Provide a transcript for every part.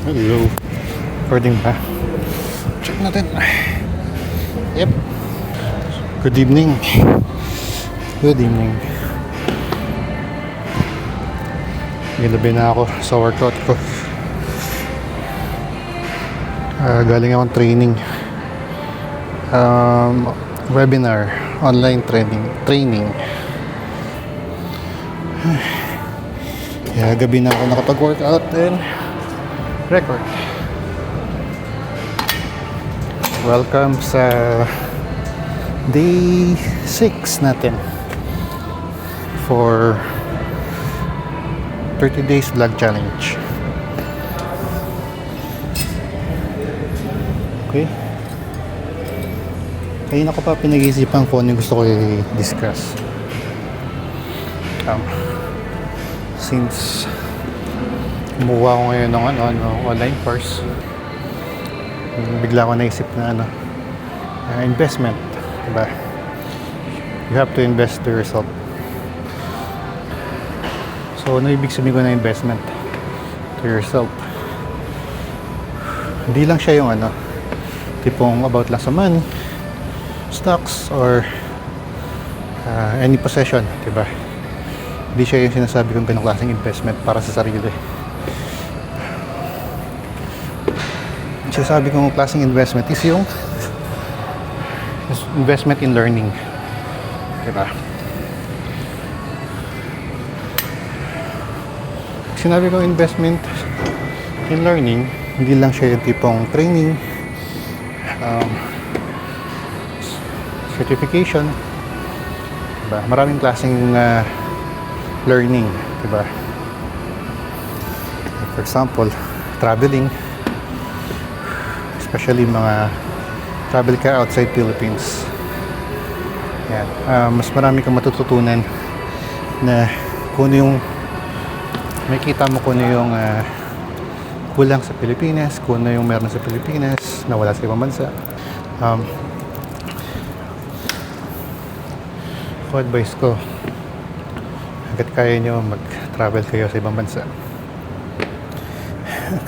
Hello. Recording ba? Check natin. Yep. Good evening. Good evening. Gilabi na ako sa workout ko. Galing akong training. Webinar. Online training. Kaya gabi na ako nakapag-workout and record. Welcome sa day 6 natin for 30 days vlog challenge. Okay. Kaya ko pa pinag-iisipan ko ano yung gusto ko i-discuss. Since kumuha ko ngayon ng online course, bigla ko naisip na investment, diba? You have to invest to yourself. So ano ibig sabihin ko na investment to yourself? Hindi lang siya yung tipong about lang sa money, stocks, or any possession, diba? Hindi siya yung sinasabi kong ganong klaseng investment para sa sarili. Sinasabi kong klaseng investment is yung investment in learning, diba? Sinabi kong investment in learning, hindi lang siya yung tipong training, certification, diba? Maraming klaseng learning, diba? For example, traveling, especially mga travel ka outside Philippines. Yan. Mas marami kang matututunan na kung yung makita mo kung yung kulang sa Pilipinas, kung yung meron sa Pilipinas na wala sa ibang bansa. Advice ko, hanggat kaya nyo mag-travel kayo sa ibang bansa.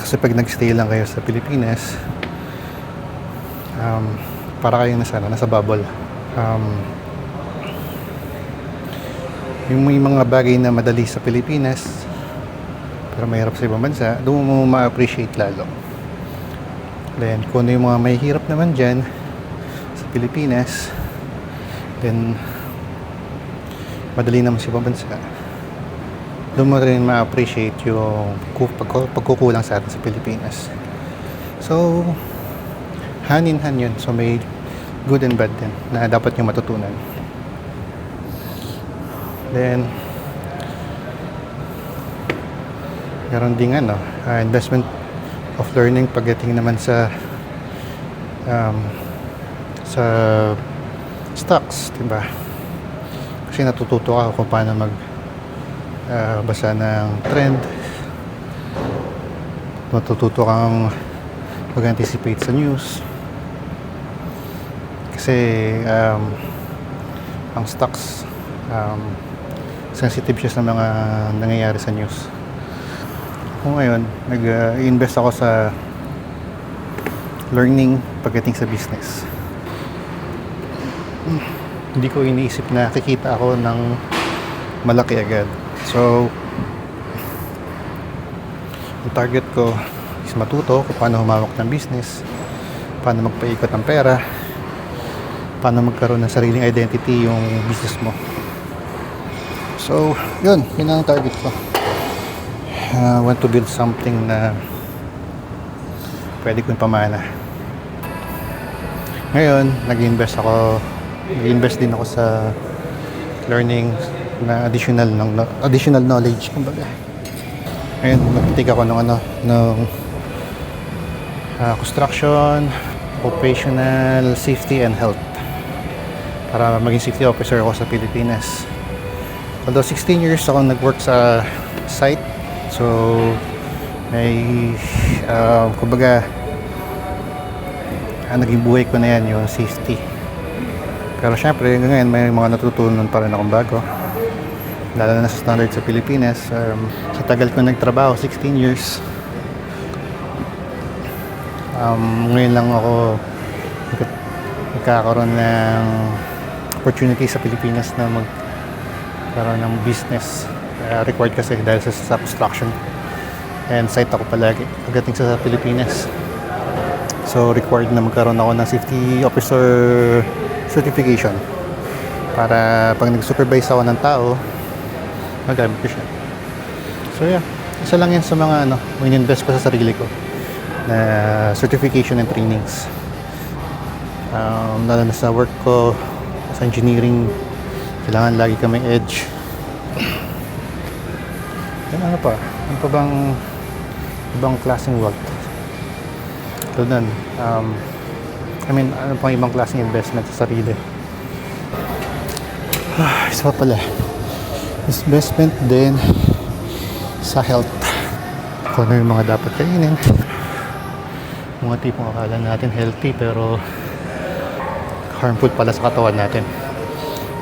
Kasi pag nag-stay lang kayo sa Pilipinas, para kayo nasa bubble. Yung may mga bagay na madali sa Pilipinas pero mahirap sa ibang bansa, doon mo ma-appreciate lalo. Then kung yung mga mahihirap naman dyan sa Pilipinas, then madali naman sa ibang bansa, doon mo rin ma-appreciate yung pagkukulang sa atin sa Pilipinas. So hand in hand yun. So may good and bad din na dapat nyo matutunan. Then meron ding investment of learning pagdating naman sa stocks, diba? Kasi natututo ka kung paano basa ng trend, matututo kang mag-anticipate sa news. Kasi ang stocks, sensitive siya sa mga nangyayari sa news. Kung ngayon nag-invest ako sa learning pagdating sa business, hindi ko iniisip na kikita ako ng malaki agad. So ang target ko is matuto kung paano humawak ng business, paano magpaikot ng pera, paano magkaroon ng sariling identity yung business mo. So yun ang target ko. Want to build something na pwede kong pamana. Ngayon nag-invest din ako sa learning na additional knowledge, kumbaga. Ngayon nag-take ako ng construction, occupational safety and health, para maging safety officer ako sa Pilipinas. Although 16 years ako nag-work sa site, so may kumbaga naging buhay ko na yan yung safety. Pero syempre ngayon may mga natutunan pa rin akong bago, lalo na sa standard sa Pilipinas. Sa tagal ko nagtrabaho, 16 years, Ngayon lang ako nagkakaroon ng opportunity sa Pilipinas na magkaroon ng business. Required kasi dahil sa construction. And site ako palagi pagdating sa Pilipinas. So required na magkaroon ako ng safety officer certification para pag nag-supervise ako ng tao, magamit ko siya. So yeah, isa lang yan sa mga in-invest ko sa sarili ko na certification and trainings. Lalo na sa work ko sa engineering, kailangan lagi ka may edge. Yan, ano pa bang ibang klaseng work? So then, ano pang ibang klaseng investment sa sarili? Isa pa pala, investment din sa health. Kung ano yung mga dapat kainin, mga tipong akala natin healthy pero harmful pala sa katawan natin.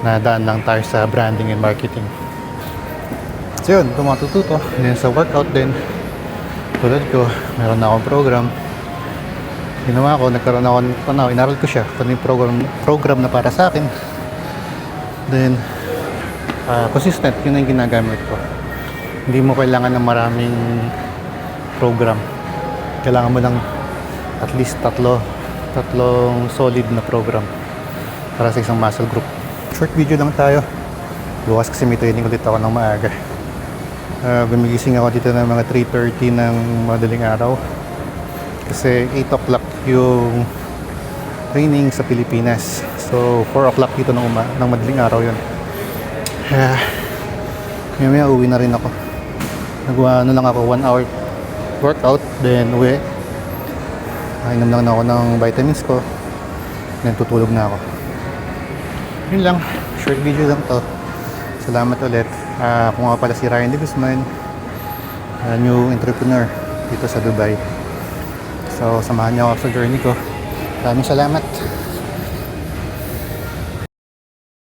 Nadaan lang tayo sa branding and marketing. So yun, kung matututo din sa workout din, tulad ko, meron na akong program. Ginawa ko, nagkaroon ako ng tanaw, inaral ko siya kung yung program na para sa akin. Then consistent, yun ang ginagamit ko. Hindi mo kailangan ng maraming program. Kailangan mo lang at least tatlong solid na program para sa isang muscle group. Short video lang tayo. Bukas kasi may training ulit ako ng maaga. Gumigising ako dito ng mga 3:30 ng madaling araw. Kasi 8 o'clock yung training sa Pilipinas. So 4 o'clock dito ng madaling araw yun. Maya uwi na rin ako. Nagawa lang ako 1 hour workout, then uwi. Inom lang ako ng vitamins ko, then tutulog na ako. Yun lang, short video lang to. Salamat ulit. Ako nga pala si Ryan De Guzman, new entrepreneur dito sa Dubai. So samahan niyo ako sa journey ko. Maraming salamat.